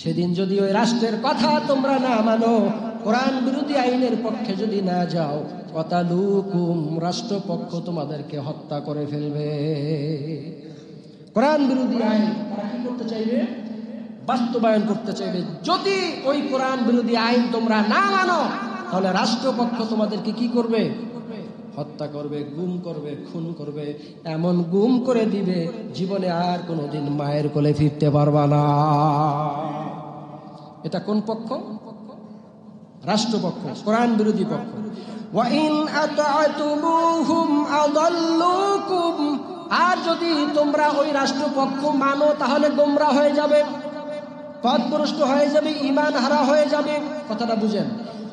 সেদিন যদি ওই রাষ্ট্রের কথা তোমরা না মানো, কোরআন বিরোধী আইনের পক্ষে যদি না যাও, কতালুকুম, রাষ্ট্রপক্ষ তোমাদেরকে হত্যা করে ফেলবে। কোরআন বিরোধী আইন তারা কি করতে চাইবে? বাস্তবায়ন করতে চাইবে। যদি ওই কোরআন বিরোধী আইন তোমরা না মানো, তাহলে রাষ্ট্রপক্ষ তোমাদেরকে কি করবে? হত্যা করবে, গুম করবে, খুন করবে। এমন গুম করে দিবে, জীবনে আর কোনোদিন মায়ের কোলে ফিরতে পারবা না। এটা কোন পক্ষ? রাষ্ট্রপক্ষ, কোরআন বিরোধী পক্ষ। ওয়াইন আতা'তুমুহুম আদাল্লুকুম, আর যদি তোমরা ওই রাষ্ট্রপক্ষ মানো, তাহলে গোমরা হয়ে যাবে, পথভ্রষ্ট হয়ে যাবে, ঈমান হারা হয়ে যাবে। কথাটা বুঝেন।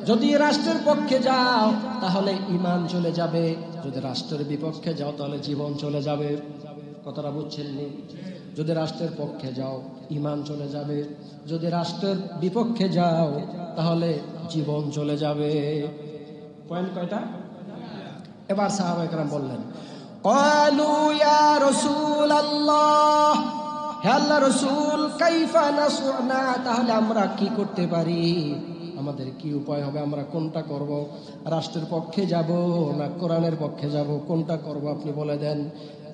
যদি রাষ্ট্রের পক্ষে যাও তাহলে ঈমান চলে যাবে, যদি রাষ্ট্রের বিপক্ষে যাও তাহলে জীবন চলে যাবে। কথাটা বুঝছেন নি? যদি রাষ্ট্রের পক্ষে যাও ঈমান চলে যাবে, যদি রাষ্ট্রের বিপক্ষে যাও তাহলে জীবন চলে যাবে। পয়েন্ট কয়টা? এবার সাহাবায়ে কেরাম বললেন, ক্বালু ইয়া রাসূলুল্লাহ, হে আল্লাহর রাসূল, কাইফা নাসনা, তাহলে আমরা কি করতে পারি? আমাদের কি উপায় হবে? আমরা কোনটা করব? রাষ্ট্রের পক্ষে যাব না কোরআনের পক্ষে যাব? কোনটা করব আপনি বলে দেন।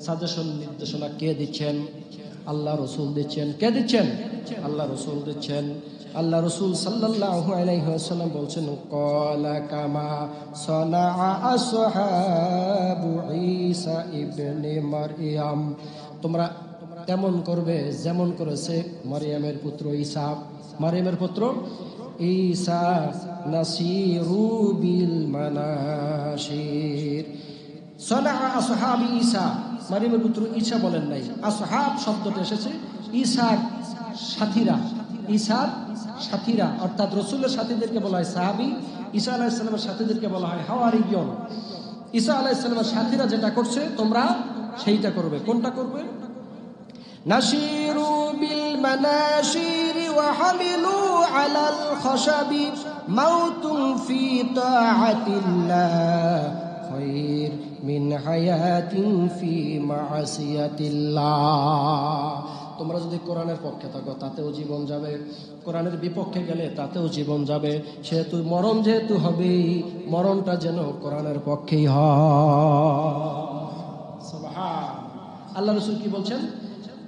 সাজেশন, নির্দেশনা কে দিচ্ছেন? আল্লাহ রাসূল দিচ্ছেন। কে দিচ্ছেন? আল্লাহ রাসূল দিচ্ছেন। আল্লাহ রাসূল সাল্লাল্লাহু আলাইহি ওয়াসাল্লাম বলছেন, ক্বালা কামা সানাআ আসহাবু ঈসা ইবনে মারইয়াম, তোমরা তেমন করবে যেমন করেছে মারইয়ামের পুত্র ঈসা। মারইয়ামের পুত্র ঈসা, নাসিরু বিল মানাশির। সানাআ আসহাবি ঈসা, মারইয়ামের পুত্র ঈসা বলেন নাই, আসহাব শব্দটা এসেছে ঈসার সাথীরা। ঈসার সাথীরা অর্থাৎ রাসূলের সাথীদেরকে বলা হয় সাহাবী, ঈসা আলাইহিস সালামের সাথীদেরকে বলা হয় হাওয়ারিয়্যিন। ঈসা আলাইহিস সালামের সাথীরা যেটা করছে তোমরা সেইটা করবে। কোনটা করবে? নাসিরু বিল মানাশির ওয়া হামিলু আলাল খাশাবি মাউতুন ফি তাআতিল্লাহ খায়র মিন হায়াতিন ফি মা'সিয়াতিল্লাহ। তোমরা যদি কোরআনের পক্ষে থাকো তাতেও জীবন যাবে, কোরআনের বিপক্ষে গেলে তাতেও জীবন যাবে। সেহেতু মরণ যেহেতু হবে, মরণটা যেন কোরআনের পক্ষেই হয়। সুবহান আল্লাহ। রাসূল কি বলছেন?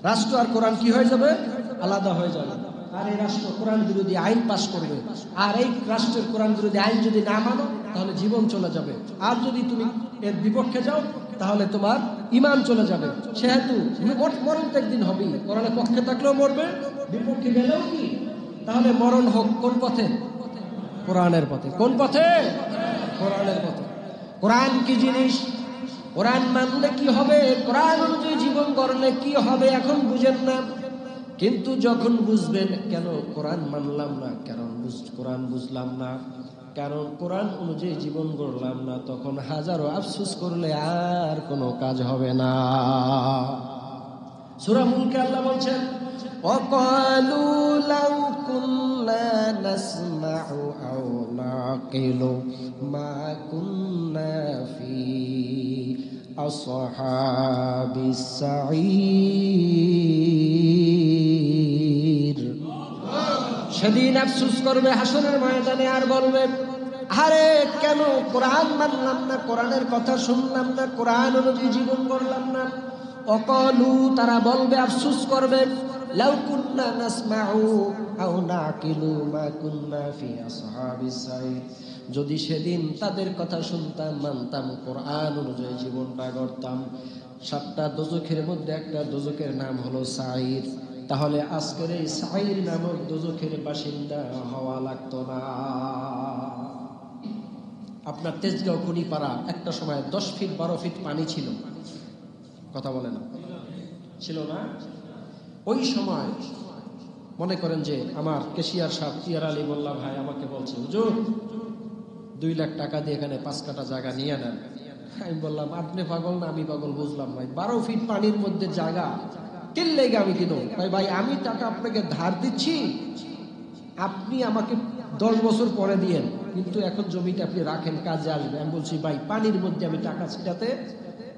রাষ্ট্র আর কোরআন কি হয়ে যাবে? আলাদা হয়ে যাবে। আর এই রাষ্ট্র কোরআন বিরোধী আইন পাশ করবে, আর এই রাষ্ট্রের কোরআন বিরোধী আইন যদি না মানো তাহলে জীবন চলে যাবে। আর যদি তুমি এর বিপক্ষে যাও তাহলে তোমার ঈমান চলে যাবে। সেহেতু মরণ তো একদিন হবেই। কোরআনের পক্ষে থাকলেও মরবে, বিপক্ষে গেলেও কি? তাহলে মরণ হোক কোন পথে? কোরআনের পথে। কোন পথে? কোরআনের পথে। কোরআন কি জিনিস? কোরআন মানলে কি হবে? কোরআন অনুযায়ী জীবন গড়লে কি হবে এখন বুঝেন না, কিন্তু যখন বুঝবেন কেন কোরআন মানলাম না, কারণ কোরআন বুঝলাম না, কারণ কোরআন অনুযায়ী জীবন গড়লাম না, তখন হাজারো আফসোস করলে আর কোনো কাজ হবে না। সূরা মুলকে আল্লাহ বলছেন, ওয়াকালু লাউ কুন্না নাসমাউ আও নাকিলু মা কুন্না ফি আসহাবিস সাঈর। সেদিন আফসোস করবে হাসরের ময়দানে, আর বলবে, আরে কেন কোরআন মানলাম না, কোরআনের কথা শুনলাম না, কোরআন অনুযায়ী জীবন গড়লাম না। অকালু, তারা বলবে, আফসোস করবে, লাউ কুন্না নাসমাউ আও নাকিলু মা কুন্না ফি আসহাবিস সাঈর। যদি সেদিন তাদের কথা শুনতাম, মানতাম, কোরআন অনুযায়ী জীবনটা গড়তাম, 7টা দোজখের মধ্যে একটা দোজখের নাম হলো সাঈর, তাহলে আজকের এই সাঈর নামক দোজখের বাসিন্দা হওয়া লাগতো না। আপনার তেজগাঁও কুড়িপাড়া একটা সময় 10 ফিট 12 ফিট পানি ছিল, কথা বলে না? ছিল না? ওই সময় মনে করেন যে আমার কেশিয়ার সাহেব তিয়ার আলী মোল্লা ভাই আমাকে বলছে, হুজুর 2 লাখ টাকা দিয়ে এখানে 5 কাঠা জায়গা নিয়ে নেন। আমি বললাম, আপনি পাগল না আমি পাগল? বুঝলাম ভাই, 12 ফিট পানির মধ্যে জায়গা কিনলে আমি কিনো? ভাই আমি টাকা আপনাকে ধার দিচ্ছি, আপনি আমাকে 10 বছর পরে দিয়েন, কিন্তু এখন জমিটা আপনি রাখেন, কাজে আসবে। আমি বলছি, ভাই পানির মধ্যে আমি টাকা ছিটাতে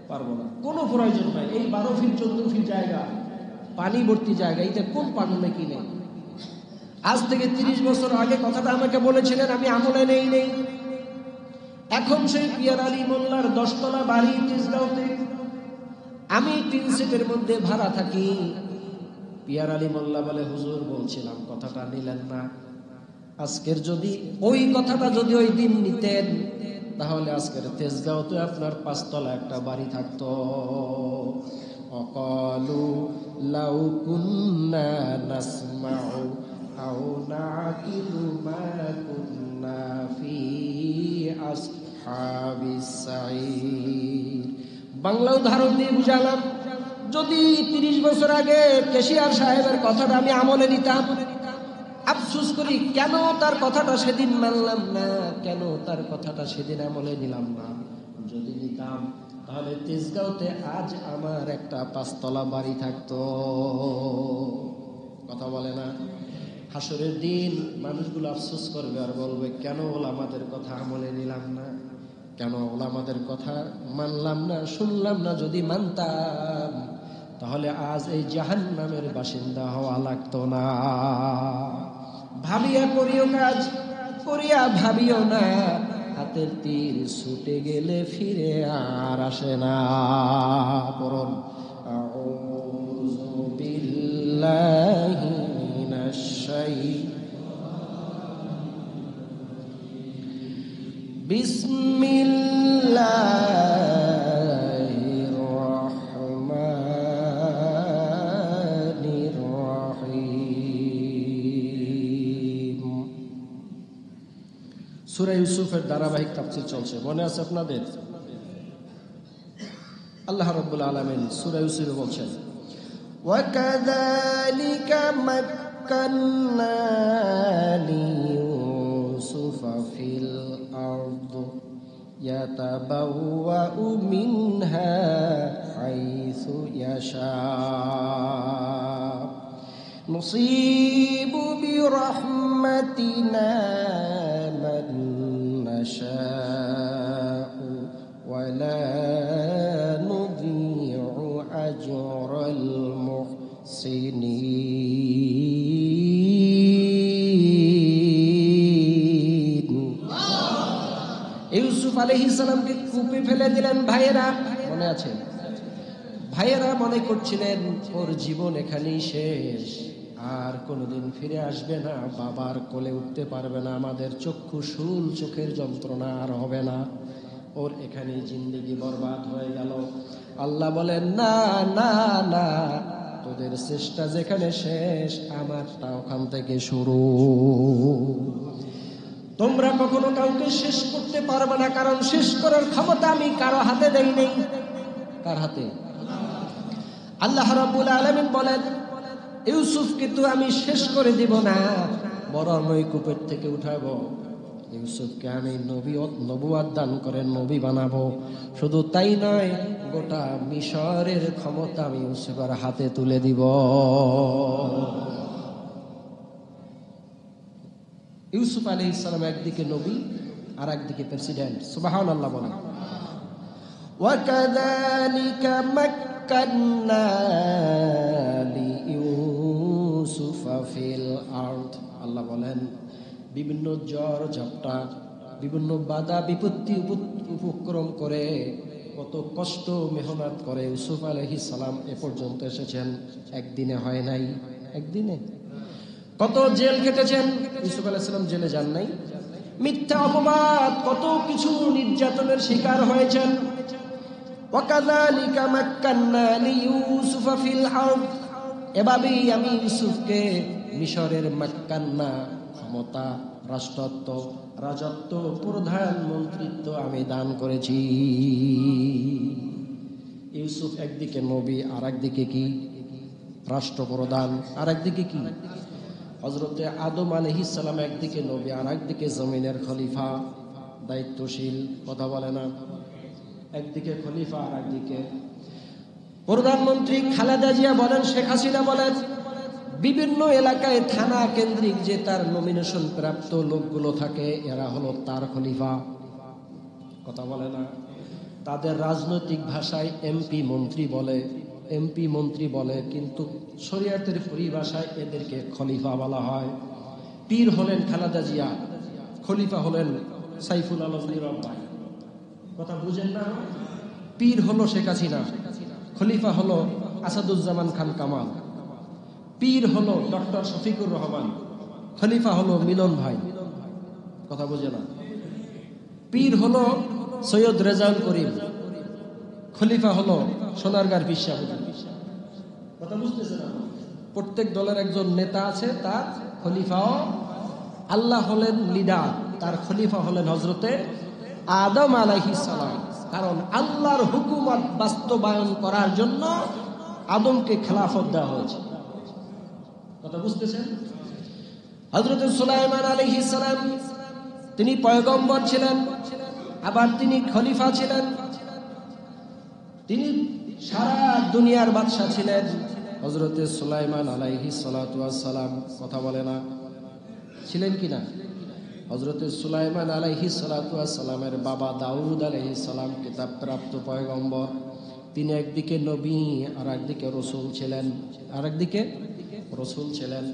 পারবো না, কোনো প্রয়োজন নাই। এই 12 ফিট 14 ফিট জায়গা, পানি ভর্তি জায়গা, এটা কোন পাগলে কিনে? আজ থেকে 30 বছর আগে কথাটা আমাকে বলেছিলেন, আমি আমলে নেই। এখন সেই পিয়ার আলী মোল্লার 10 তলা বাড়ি তেজগাঁওতে, আমি 3 সেটের মধ্যে ভাড়া থাকি। পিয়ার আলী মোল্লা বলে, হুজুর বলছিলাম কথাটা নিলেন না। আজকের যদি ওই কথাটা যদি ওই দিন নিতেন, তাহলে আজকের তেজগাঁওতে আপনার 5 তলা একটা বাড়ি থাকতো। অকালু লাউ কুন্না নাসমাউ আও নাকিলু মা কুন্না ফি আসহাবিস সাঈর। বাংলা উদাহরণ দিয়ে বুঝালাম, যদি 30 বছর আগে কেশিয়ার সাহেবের কথাটা আমি আমলে নিতাম, আফসোস করি কেন তার কথাটা সেদিন মানলাম না, কেন তার কথাটা সেদিন আমলে নিলাম না। যদি নিতাম তাহলে তেজগাঁওতে আজ আমার একটা 5 তলা বাড়ি থাকতো। কথা বলে না? হাসরের দিন মানুষগুলো আফসোস করবে আর বলবে, কেন ওলামাদের কথা আমলে নিলাম না, কেন ওলামাদের কথা মানলাম না, শুনলাম না। যদি মানতাম তাহলে আজ এই জাহান্নামের বাসিন্দা হওয়া লাগতো না। ভাবিয়া করিও কাজ, করিয়া ভাবিও না, হাতের তীর ছুটে গেলে ফিরে আর আসে না। পড়ুন, আউযু বিল্লাহি মিনাশ শাইতানির বিসমিল্লাহির রহমানির রহিম। সূরা ইউসুফের ধারাবাহিক তাফসীর চলছে, মনে আছে আপনাদের? আল্লাহ রাব্বুল আলামিন সূরা ইউসুফে বলছেন, ওয়াকাযালিকা মাক্কান্না লিইউসুফা ফিল আরদ ইয়াতাবাওয়াউ মিনহা হাইসু ইয়াশা নুসীবু বিরহমাতিনা মান নাশাউ ওয়ালা নুযীউ আজরাল মুহসিনিন। ইউসুফ আলাইহিস সালামকে কূপে ফেলে দিলেন ভাইয়েরা, মনে আছে? ভাইয়েরা মনে করছিলেন ওর জীবন এখানেই শেষ, আর কোনোদিন ফিরে আসবে না, বাবার কোলে উঠতে পারবে না, আমাদের চক্ষুশূল চোখের যন্ত্রণা আর হবে না, ওর এখানেই জিন্দেগি বরবাদ হয়ে গেল। আল্লাহ বলেন, না না না, তোদের চেষ্টা যেখানে শেষ, আমারটা ওখান থেকে শুরু। তোমরা কখনো কাউকে শেষ করতে পারবে না, কারণ শেষ করার ক্ষমতা আমি কারো হাতে দেই নেই। কার হাতে? আল্লাহ রাব্বুল আলামিন বলেন, ইউসুফকে তো আমি শেষ করে দিব না, বরং ওই কূপের থেকে উঠাবো। ইউসুফকে আমি নবুয়ত দান করে নবী বানাবো। শুধু তাই নয়, গোটা মিশরের ক্ষমতা আমি ইউসুফের হাতে তুলে দিব। ইউসুফ আলাইহিস সালাম একদিকে নবী আর একদিকে প্রেসিডেন্ট। সুবহানাল্লাহ বলেন। ওয়াকাযালিকা মাক্কান্না লিইউসুফা ফিল আরদ। আল্লাহ বলেন, বিভিন্ন ঝড় ঝাপটা, বিভিন্ন বাধা বিপত্তি উপক্রম করে, কত কষ্ট মেহনত করে ইউসুফ আলাইহিস সালাম এ পর্যন্ত এসেছেন। একদিনে হয় নাই, একদিনে কত জেল খেটেছেন। ইউসুফ আলাইহিস সালাম জেলে যান নাই, মিথ্যা অপবাদ, কত কিছু নির্যাতনের শিকার হয়েছেন। ওয়াকাযালিকা মাক্কান্না লিইউসুফা ফিল আরদ। এভাবেই আমি ইউসুফকে মিশরের মাক্কান্না, ক্ষমতা, রাষ্ট্রত্ব, রাজত্ব, প্রধানমন্ত্রিত্ব আমি দান করেছি। ইউসুফ একদিকে নবী, আর একদিকে কি? রাষ্ট্রপ্রধান। আর একদিকে কি? হযরতে আদম আলাইহিস সালাম একদিকে নবী, আর একদিকে জমিনের খলিফা, দায়িত্বশীল। কথা বলে না? একদিকে খলিফা আর একদিকে প্রধানমন্ত্রী। খালেদা জিয়া বলেন, শেখ হাসিনা বলেন, বিভিন্ন এলাকায় থানা কেন্দ্রিক যে তার নমিনেশন প্রাপ্ত লোকগুলো থাকে, এরা হলো তার খলিফা। কথা বলে না? তাদের রাজনৈতিক ভাষায় এমপি মন্ত্রী বলে, কিন্তু শরিয়াতের পরিভাষায় এদেরকে খলিফা বলা হয়। পীর হলেন খালেদা জিয়া, খলিফা হলেন সাইফুল আলম নীরব ভাই। কথা বুঝেন না? পীর হলো শেখ হাসিনা, খলিফা হলো আসাদুজ্জামান খান কামাল, পীর হলো ডক্টর শফিকুর রহমান, খলিফা হলো মিলন ভাই। কথা বুঝে না? পীর হলো সৈয়দ রেজাউল করিম, খলিফা হলো সোনারগাঁর পীর সাহেব। কথা বুঝতেছে না? প্রত্যেক দলের একজন নেতা আছে, তার খলিফাও আল্লাহ হলেন লিডার, তার খলিফা হলেন হযরতে আদম আলাইহিস সালাম। কারণ আল্লাহর হুকুমত বাস্তবায়ন করার জন্য আদমকে খেলাফত দেওয়া হয়েছে। কথা বুঝতেছেন? হযরতে সুলাইমান আলাইহিস সালাম তিনি পয়গম্বর ছিলেন, আবার তিনি খলিফা ছিলেন, তিনি সারা দুনিয়ার বাদশা ছিলেন। হযরতে সুলাইমান আলাইহিস সালাতু ওয়াস সালাম, কথা বলে না, ছিলেন কিনা? হযরতে সুলাইমান আলাইহিস সালাতু ওয়াস সালামের বাবা দাউদ আলাইহিস সালাম কিতাবপ্রাপ্ত পয়গম্বর। তিনি একদিকে নবী আর একদিকে রাসূল ছিলেন,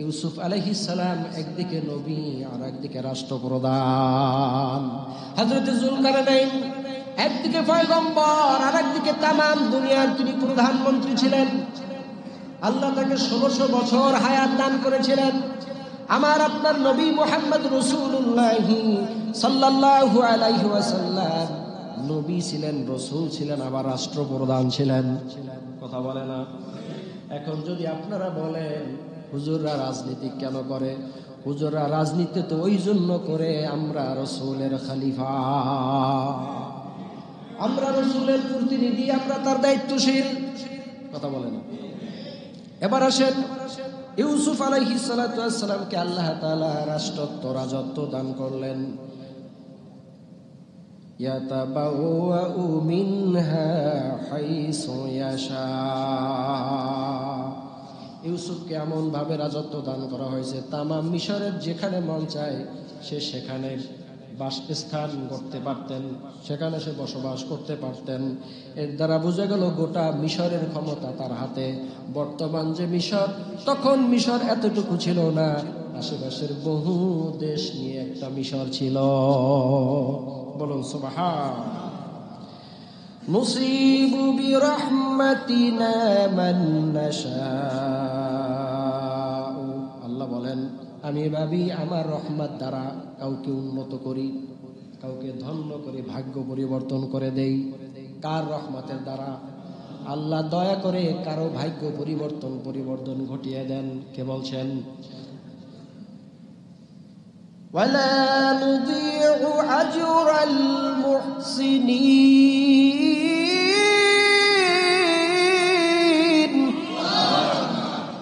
ইউসুফ আলাইহিস সালাম একদিকে নবী আর একদিকে রাষ্ট্রপ্রধান। হযরতে জুলকারনাইন একদিকে পয়গম্বর আর একদিকে তামাম দুনিয়ার তিনি প্রধানমন্ত্রী ছিলেন। আল্লাহ তাকে 1600 বছর হায়াত দান করেছিলেন। আমার আপনার নবী মুহাম্মদ রাসূলুল্লাহ সাল্লাল্লাহু আলাইহি ওয়াসাল্লাম নবী ছিলেন, রাসূল ছিলেন, আবার রাষ্ট্রপ্রধান ছিলেন। কথা বলে না? এখন যদি আপনারা বলেন হুজুররা রাজনীতি কেন করে? হুজুররা রাজনীতি তো ওই জন্য করে, আমরা রাসূলের খলিফা, আমরা রাসূলের প্রতিনিধি, আমরা তার দায়িত্বশীল। কথা বলে না? এবার আসেন, ইউসুফ আলাইহিস সালাতু ওয়াস সালামকে আল্লাহ তাআলা রাষ্ট্রত্ব, রাজত্ব দান করলেন। ইয়াতাবাওয়াউ মিনহা হাইসু ইয়াশা। ইউসুফকে এমন ভাবে রাজত্ব দান করা হয়েছে, তামাম মিশরের যেখানে মন চায় সে সেখানে বাসস্থান করতে পারতেন, সেখানে সে বসবাস করতে পারতেন। এর দ্বারা বোঝা গেল গোটা মিশরের ক্ষমতা তার হাতে। বর্তমান যে মিশর, তখন মিশর এতটুকু ছিল না, আশেপাশের বহু দেশ নিয়ে একটা মিশর ছিল। বলুন সুবহান। নুসিবু বিরহমাতিনা মান নাশাউ। আল্লাহ বলেন, আমি ভাবি আমার রহমত দ্বারা কাউকে উন্নত করি, কাউকে ধন্য করি, ভাগ্য পরিবর্তন করে দেই। কার রহমতের দ্বারা? আল্লাহ দয়া করে কারো ভাগ্য পরিবর্তন ঘটিয়ে দেন। কে বলছেন? ওয়ালা নুযিউ আজরাল মুহসিনিন।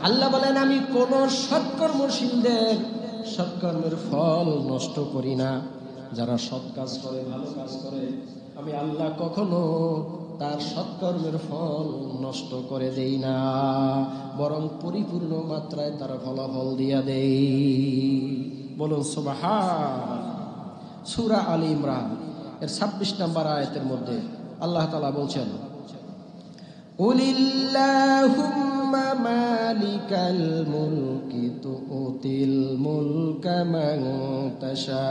আল্লাহ বলেন, আমি কোন সৎকর্মশীলদের সৎকর্মের ফল নষ্ট করি না। যারা সৎ কাজ করে, ভালো কাজ করে, আমি আল্লাহ কখনো তার সৎকর্মের ফল নষ্ট করে দেই না, বরং পরিপূর্ণ মাত্রায় তার ফলাফল দিয়া দেই। বলুন সুবহান। সূরা আলী ইমরান এর 26 নম্বর আয়াতের মধ্যে আল্লাহ তাআলা বলছেন, কুলিল্লাহুম্মা মালিকাল মুলকি তুতিল মুলকা মান তাশা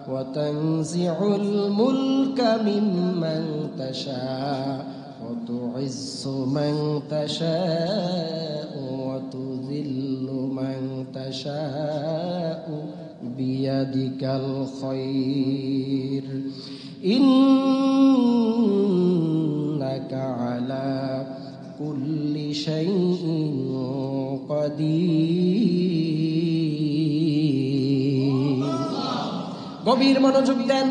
ওয়া তানজিউল মুলকা মিম্মান তাশা ওয়া তুইজ্জু মান তাশা ওয়া তুযিল্লু মান তাশা বিয়াদিকাল খায়র ইন্নাকা আলা কুল্লি শাইইন কাদির। গভীর মনোযোগ দেন।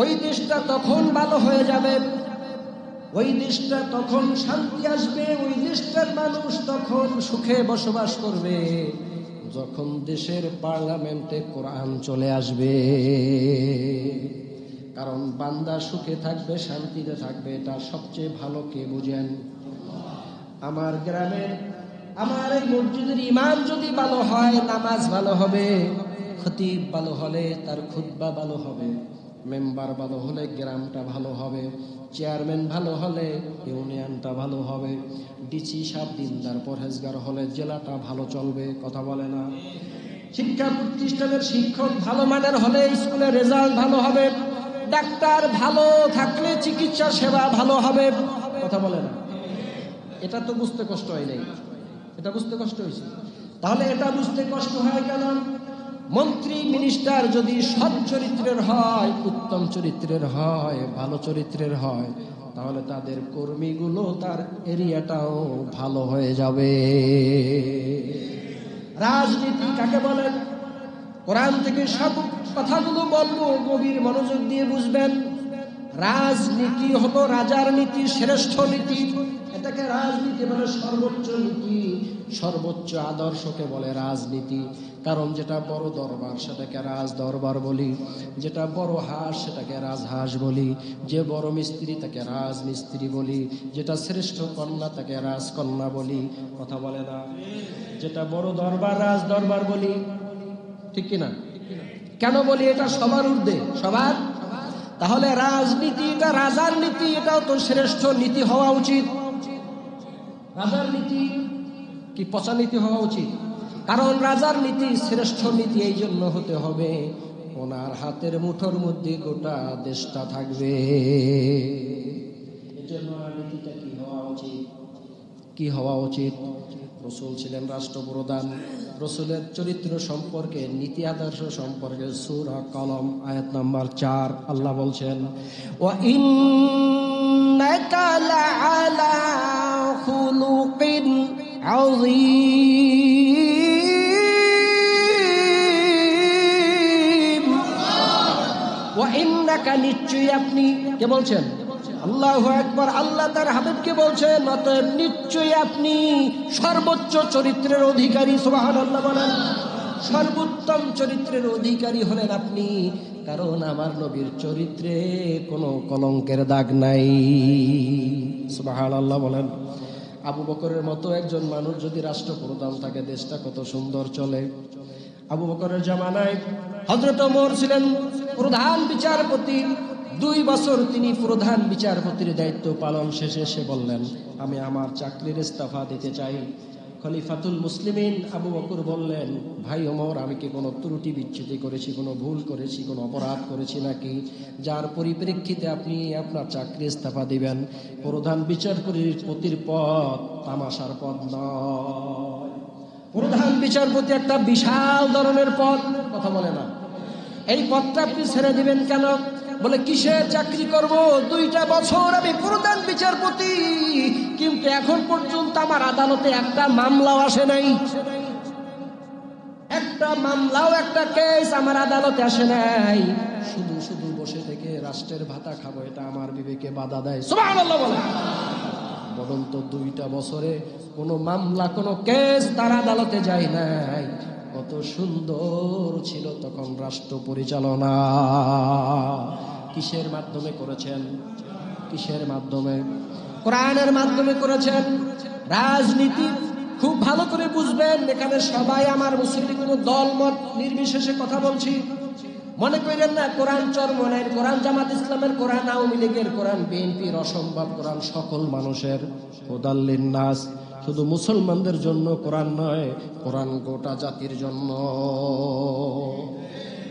ওই দেশটা তখন ভালো হয়ে যাবে, ওই দেশটা তখন শান্তি আসবে, ওই দেশটার মানুষ তখন সুখে বসবাস করবে যখন দেশের পার্লামেন্টে কোরআন চলে আসবে। কারণ বান্দা সুখে থাকবে, শান্তিতে থাকবে, এটা সবচেয়ে ভালো কে বুঝেন? আমার গ্রামের, আমার এই মসজিদের ইমাম যদি ভালো হয়, নামাজ ভালো হবে, খতিব ভালো হলে তার খুতবা ভালো হবে, মেম্বার ভালো হলে গ্রামটা ভালো হবে, চেয়ারম্যান ভালো হলে ইউনিয়নটা ভালো হবে, ডিসি সাহেব দিনদার পরহেজগার হলে জেলাটা ভালো চলবে। কথা বলে না? শিক্ষা প্রতিষ্ঠানের শিক্ষক ভালো মানের হলে স্কুলের রেজাল্ট ভালো হবে, ডাক্তার ভালো থাকলে চিকিৎসা সেবা ভালো হবে। কথা বলে না? এটা তো বুঝতে কষ্ট হয় নাই, এটা বুঝতে কষ্ট হয়েছে। তাহলে এটা বুঝতে কষ্ট হয় কেন? মন্ত্রী মিনিস্টার যদি সৎ চরিত্রের হয়, উত্তম চরিত্রের হয়, ভালো চরিত্রের হয়, তাহলে তাদের কর্মীগুলো, তার এরিয়াটাও ভালো হয়ে যাবে। রাজনীতি কাকে বলে? কোরআন থেকে সব কথাগুলো বলবো, গভীর মনোযোগ দিয়ে বুঝবেন। রাজনীতি হলো রাজার নীতি, শ্রেষ্ঠ নীতি। এটাকে রাজনীতি বলে, সর্বোচ্চ নীতি, সর্বোচ্চ আদর্শকে বলে রাজনীতি। কারণ যেটা বড় দরবার সেটাকে রাজ দরবার বলি, যেটা বড় হাঁস সেটাকে রাজহাঁস বলি, যে বড় মিস্ত্রি তাকে রাজমিস্ত্রি বলি, যেটা শ্রেষ্ঠ কন্যা তাকে রাজকন্যা বলি। কথা বলে না? যেটা বড় দরবার রাজ দরবার বলি, ঠিক কিনা? কেন বলি? এটা সবার ঊর্ধ্বে, সবার। তাহলে রাজনীতি এটা রাজার নীতি, এটাও তো শ্রেষ্ঠ নীতি হওয়া উচিত। রাজার নীতি কি পচা নীতি হওয়া উচিত? কারণ রাজার নীতি শ্রেষ্ঠ নীতি এই জন্য হতে হবে, ওনার হাতের মুঠোর মধ্যে গোটা দেশটা থাকবে। এই জন্য নীতিটা কি হওয়া উচিত? কি হওয়া উচিত? রসুল ছিলেন রাষ্ট্রপ্রধান, রসুলের চরিত্র সম্পর্কে, নীতি আদর্শ সম্পর্কে সূরা কলম আয়াত নাম্বার 4 আল্লাহ বলছেন, ওয়া ইন্নাকা লাআলা খুলুকিন আযীম। ওয়া ইন্নাকা, নিশ্চয়ই আপনি। কে বলছেন? আল্লাহু আকবার। আল্লাহ তার হাবিবকে বলছেন, অতএব নিশ্চয়ই আপনি সর্বোচ্চ চরিত্রের অধিকারী। সুবহানাল্লাহ বলেন। সর্বোত্তম চরিত্রের অধিকারী হলেন আপনি, কারণ আমার নবীর চরিত্রে কোনো কলঙ্কের দাগ নাই। সুবহানাল্লাহ বলেন। আবু বকরের মতো একজন মানুষ যদি রাষ্ট্রপ্রধান থাকে, দেশটা কত সুন্দর চলে। আবু বকরের জামানায় হযরত ওমর ছিলেন প্রধান বিচারপতি। 2 বছর তিনি প্রধান বিচারপতির দায়িত্ব পালন শেষে সে বললেন, আমি আমার চাকরির ইস্তফা দিতে চাই। খলিফাতুল মুসলিমিন আবু বকর বললেন, ভাই ওমর, আমি কি কোনো ত্রুটি বিচ্যুতি করেছি, কোনো ভুল করেছি, কোনো অপরাধ করেছি নাকি, যার পরিপ্রেক্ষিতে আপনি আপনার চাকরি ইস্তফা দিবেন? প্রধান বিচারপতির পদ তামাশার পদ নয়। প্রধান বিচারপতি একটা বিশাল ধরনের পদ। কথা বলে না? এই পদটা আপনি ছেড়ে দিবেন কেন? বলে, কিসের চাকরি করব? 2টা বছর আমি প্রধান বিচারপতি, কিন্তু এখন পর্যন্ত আমার আদালতে একটা মামলাও আসে নাই। একটা মামলাও, একটা কেস আমার আদালতে আসে নাই। শুধু শুধু বসে থেকে রাষ্ট্রের ভাতা খাবো, এটা আমার বিবেকে বাধা দেয়। সুবহানাল্লাহ বলে। বরং তো 2টা বছরে কোনো মামলা, কোনো কেস তার আদালতে যায় নাই। কত সুন্দর ছিল তখন রাষ্ট্র পরিচালনা। কিসের মাধ্যমে করেছেন? কিসের মাধ্যমে? কোরআনের মাধ্যমে করেছেন। রাজনীতি খুব ভালো করে বুঝবেন। এখানে সবাই আমার মুসলিম, কোনো দল মত নির্বিশেষে কথা বলছি। মনে করেন না কোরআন চরমনের, কোরআন জামাত ইসলামের, কোরআন আওয়ামী লীগের, কোরআন বিএনপির অসম্ভব। কোরআন সকল মানুষের, হুদাল লিন্নাস। শুধু মুসলমানদের জন্য কোরআন নয়, কোরআন গোটা জাতির জন্য।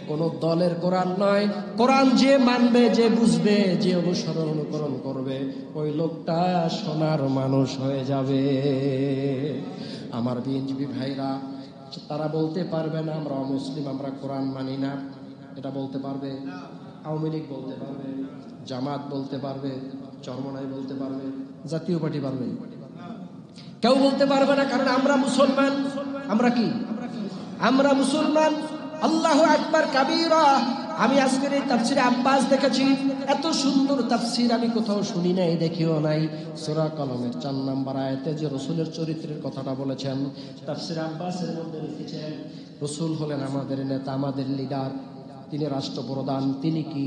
কোন দলের কোরআন নয়। কোরআন যে মানবে, যে বুঝবে, যে অনুসরণ অনুকরণ করবে, ওই লোকটা সোনার মানুষ হয়ে যাবে। আমার বিএনপি ভাইরা, তারা বলতে পারবে না আমরা অমুসলিম, আমরা কোরআন মানি না। এটা বলতে পারবে? আওয়ামী লীগ বলতে পারবে, জামাত বলতে পারবে, চরমনাই বলতে পারবে, জাতীয় পার্টি পারবে? কেউ বলতে পারবে না, কারণ আমরা মুসলমান। আমরা কি? আমরা মুসলমান। আল্লাহু আকবার কাবীরা। আমি আজকের এই তাফসীরে আব্বাস দেখেছি, এত সুন্দর তাফসীর আমি কোথাও শুনি নাই, দেখিও নাই। সূরা কলমের 4 নম্বর আয়াতে যে রাসূলের চরিত্রের কথাটা বলেছেন, তাফসীরে আব্বাসের মধ্যে লিখেছেন, রাসূল হলেন আমাদের নেতা, আমাদের লিডার। তিনি রাষ্ট্রপ্রধান। তিনি কি?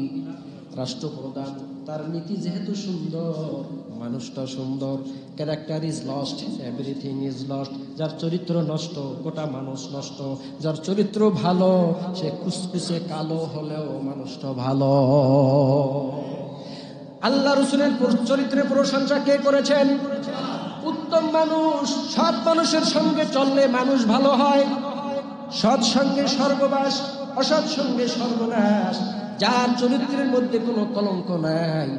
রাষ্ট্রপ্রধান, তার নীতি যেহেতু সুন্দর, মানুষটা সুন্দর, character is lost, everything is lost. যার চরিত্র নষ্ট, গোটা মানুষ নষ্ট। যার চরিত্র ভালো, সে কুচকুচে কালো হলেও মানুষটা ভালো। আল্লাহ রাসূলের চরিত্রের প্রশংসা কে করেছেন? উত্তম মানুষ। সৎ মানুষের সঙ্গে চললে মানুষ ভালো হয়। সৎ সঙ্গে স্বর্গবাস, অসৎ সঙ্গে সর্বনাশ। যার চরিত্রের মধ্যে কোনো কলঙ্ক নাই,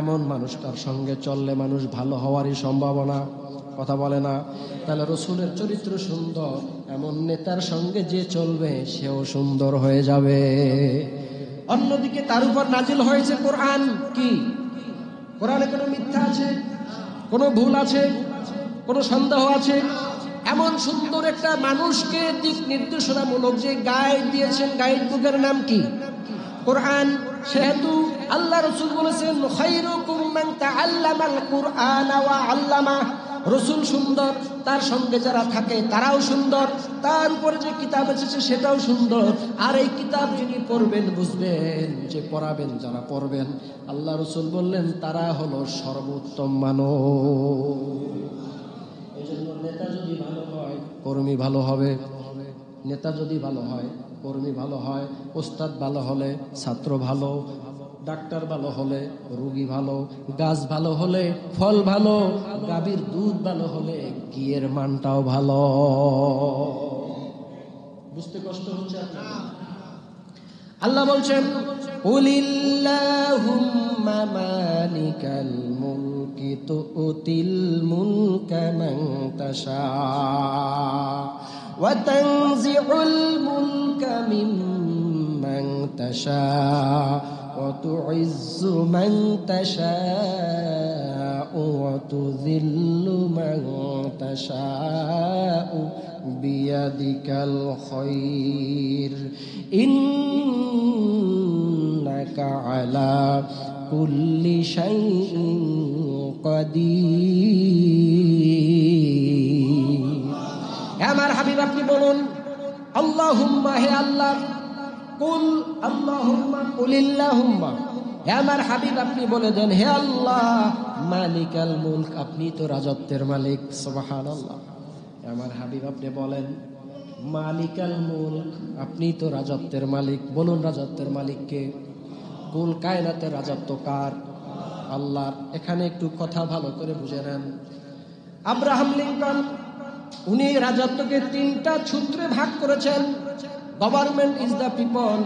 এমন মানুষটার সঙ্গে চললে মানুষ ভালো হওয়ারই সম্ভাবনা। কথা বলে না? তাহলে রাসূলের চরিত্র সুন্দর, এমন নেতার সঙ্গে যে চলবে সেও সুন্দর হয়ে যাবে। অন্যদিকে তার উপর নাজিল হয়েছে কোরআন। কি কোরআনে কোনো মিথ্যা আছে? কোনো ভুল আছে? কোনো সন্দেহ আছে? এমন সুন্দর একটা মানুষকে দিক নির্দেশনামূলক যে গাইড দিয়েছেন, গাইড বুকের নাম কি? কোরআন। সেহেতু আল্লাহ রাসূল বলেছেন, খায়রুকুম মান তাআল্লামাল কুরআন ওয়া আল্লামা। রাসূল সুন্দর, তার সঙ্গে যারা থাকে তারাও সুন্দর, তার উপরে যে কিতাব এসেছে সেটাও সুন্দর। আর এই কিতাব যিনি পড়বেন, বুঝবেন, যে পড়াবেন, যারা পড়বেন, আল্লাহ রাসূল বললেন তারা হলো সর্বোত্তম মানব। এজন্য নেতা যদি ভালো হয়, কর্মী ভালো হবে। নেতা যদি ভালো হয়, কর্মী ভালো হয়। ওস্তাদ ভালো হলে ছাত্র ভালো, ডাক্তার ভালো হলে রোগী ভালো, গাছ ভালো হলে ফল ভালো, গাভীর দুধ ভালো হলে ঘিয়ের মানটাও ভালো। বুঝতে কষ্ট হচ্ছে আপনাদের? আল্লাহ বলছেন, কুলিল্লাহুম্মা মালিকাল মুলকি তুতিল মুলকা মান তাশা ওয়া তানজিউল মুলকা মিম্মান তাশা ওয়া তুইজ্জু মান তাশা ওয়া তুযিল্লু মান তাশা বিয়াদিকাল খায়র ইন্নাকা আলা কুল্লি শাইইন কাদির। আমার হাবিব আপনি বলুন, আল্লাহুম্মা, হে আল্লাহ, কুল আল্লাহুম্মা, কুলিল্লাহুম্মা। হে আমার হাবিব আপনি বলে দেন, হে আল্লাহ, মালিকাল মুলক, আপনি তো রাজত্বের মালিক। সুবহানাল্লাহ। আমার হাবিব আপনি বলেন, মালিকাল মুলক, আপনি তো রাজত্বের মালিক। বলুন, রাজত্বের মালিককে? কুল কায়নাতের রাজত্ব কার? আল্লাহর। এখানে একটু কথা ভালো করে বুঝে নেন। আব্রাহাম লিঙ্কন, উনি রাজত্বকে তিনটা সূত্রে ভাগ করেছেন। Government is the people,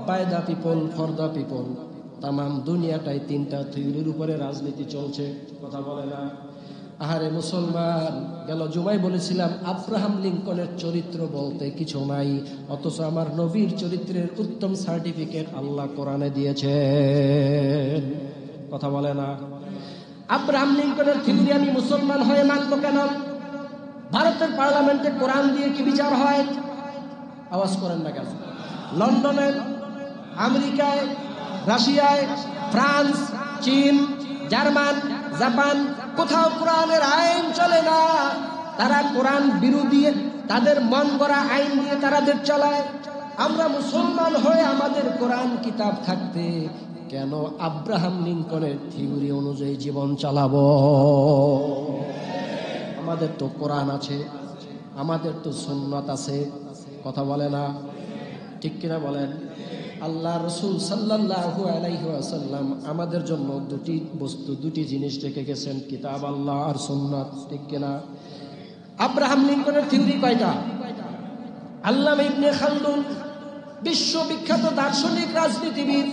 by the people, for the people. তাম দুনিয়াটাই তিনটা থিওরির উপরে রাজনীতি চলছে। কথা বলে না? আহারে মুসলমান, গেল জুমায় বলেছিলাম আব্রাহাম লিঙ্কনের চরিত্র বলতে কিছু নাই, অথচ আমার নবীর চরিত্রের উত্তম সার্টিফিকেট আল্লাহ কোরআনে দিয়েছেন। কথা বলে না? আব্রাহাম লিঙ্কনের থিওরি আমি মুসলমান হয়ে মানব কেন? ভারতের পার্লামেন্টে কোরআন দিয়ে কি বিচার হয়? আওয়াজ করেন না কেন? লন্ডনে, আমেরিকায়, রাশিয়ায়, ফ্রান্স, চীন, জার্মান, জাপান, কোথাও কোরআনের আইন চলে না। তারা কোরআন বিরোধী, তাদের মন গড়া আইন দিয়ে তারা দেশ চালায়। আমরা মুসলমান হয়ে আমাদের কোরআন কিতাব থাকতে কেন আব্রাহাম লিঙ্কনের থিওরি অনুযায়ী জীবন চালাবো? আমাদের তো কোরআন আছে, আমাদের তো সুন্নাত আছে। কথা বলে না? ঠিক কিনা বলেন? আল্লাহ রাসূল সাল্লাল্লাহু আলাইহি ওয়াসাল্লাম আমাদের জন্য দুটি বস্তু, দুটি জিনিস রেখে গেছেন, কিতাব আল্লাহ আর সুন্নাত। ঠিক কিনা? আব্রাহাম লিঙ্কনের থিওরি কয়টা? আল্লামা ইবনে খালদুন, বিশ্ববিখ্যাত দার্শনিক রাজনীতিবিদ,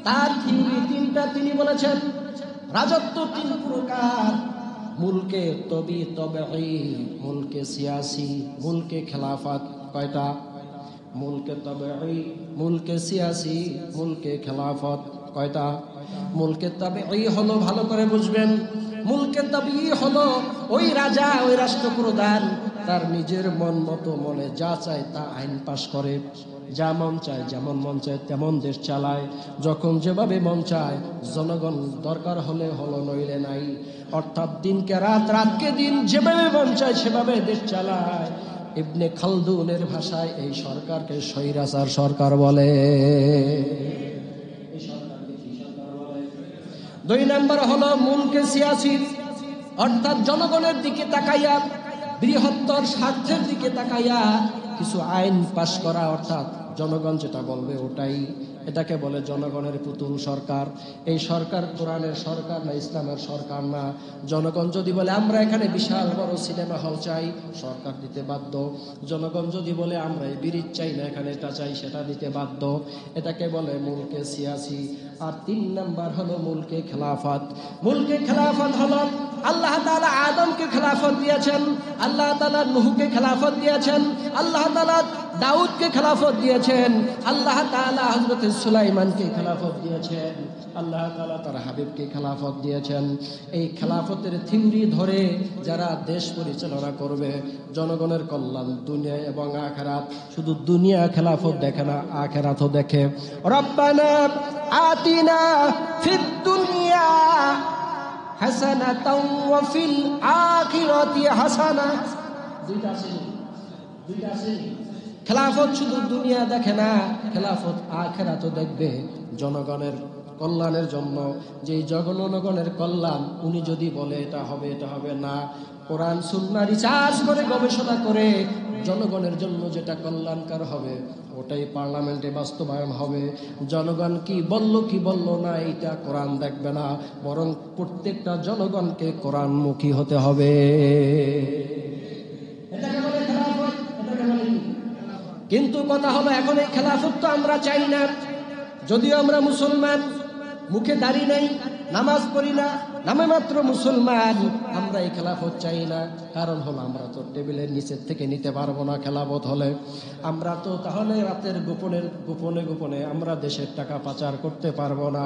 তার থিওরি তিনটা। তিনি বলেছেন রাজত্ব তিন প্রকার: মুলকে তবি তবেই, মুলকে সিয়াসি, মুলকে খেলাফত। কয়টা? মুলকে তবেই, মুলকে সিয়াসি, মুলকে খেলাফত। কয়টা? মুলকে তবেই হলো, ভালো করে বুঝবেন, মুলকে তবেই হলো ওই রাজা, ওই রাষ্ট্রপ্রধান তার নিজের মন মতো, মনে যা চায় তা আইন পাশ করে, যা মন চায়, যেমন মন চায় তেমন দেশ চালায়, যখন যেভাবে মন চায়। জনগণ দরকার হলে হলো, নইলে নাই। অর্থাৎ দিনকে রাত, রাতকে দিন, যেভাবে মন চায় সেভাবে দেশ চালায়। ইবনে খালদুনের ভাষায় এই সরকারকে স্বৈরাচার সরকার বলে। এই সরকারকে কি সরকার 2 নম্বর হলো মুলকে সিয়াসি, অর্থাৎ জনগণের দিকে তাকাইয়া, বৃহত্তর স্বার্থের দিকে তাকাইয়া কিছু আইন পাশ করা, অর্থাৎ জনগণ যেটা বলবে ওটাই। এটাকে বলে জনগণের পুতুল সরকার। এই সরকার কোরআনের সরকার না, ইসলামের সরকার না। জনগণ যদি বলে আমরা এখানে বিশাল বড় সিনেমা হল চাই, সরকার দিতে বাধ্য। জনগণ যদি বলে আমরা এই ব্রিজ চাই না, এখানে এটা চাই, সেটা দিতে বাধ্য। এটাকে বলে মুলকে সিয়াসি। আর 3 নাম্বার হলো মুলকে খেলাফত। মুলকে খেলাফত হলো আল্লাহ তাআলা আদমকে খেলাফত দিয়েছেন, আল্লাহ তাআলা নূহকে খেলাফত দিয়েছেন, আল্লাহ তাআলা দাউদকে খেলাফত দিয়েছেন, আল্লাহ তাআলা হযরত সুলাইমানকে খেলাফত দিয়েছেন, আল্লাহ তাআলা তার হাবিবকে খেলাফত দিয়েছেন। এই খেলাফতের থিওরি ধরে যারা দেশ পরিচালনা করবে, জনগণের কল্যাণ দুনিয়া এবং আখিরাত, শুধু দুনিয়া খেলাফত দেখে না, আখিরাতও দেখে। রব্বানা আতিনা ফিদ দুনিয়া হাসানাতাও ওয়া ফিল আখিরাতি হাসানা। দুইটা আছে। খেলাফত শুধু দুনিয়া দেখে না, খেলাফত আখিরাতও দেখবে, জনগণের কল্যাণের জন্য। যেই জনগণের কল্যাণ উনি যদি বলে এটা হবে, এটা হবে না, কোরআন সুন্নাহ রিসার্চ করে, গবেষণা করে জনগণের জন্য যেটা কল্যাণকর হবে ওটাই পার্লামেন্টে বাস্তবায়ন হবে। জনগণ কি বলল না এটা কোরআন দেখবে না, বরং প্রত্যেকটা জনগণকে কোরআনমুখী হতে হবে। কিন্তু কথা হলো এখন এই খেলাফত তো আমরা চাই না। যদিও আমরা মুসলমান, মুখে দাড়ি নাই, নামাজ পড়ি না, নামে মাত্র মুসলমান, আমরা এই খেলাফত চাই না। কারণ হলো আমরা তো টেবিলের নিচের থেকে নিতে পারবো না খেলাফত হলে। আমরা তো তাহলে রাতের গোপনে আমরা দেশের টাকা পাচার করতে পারবো না,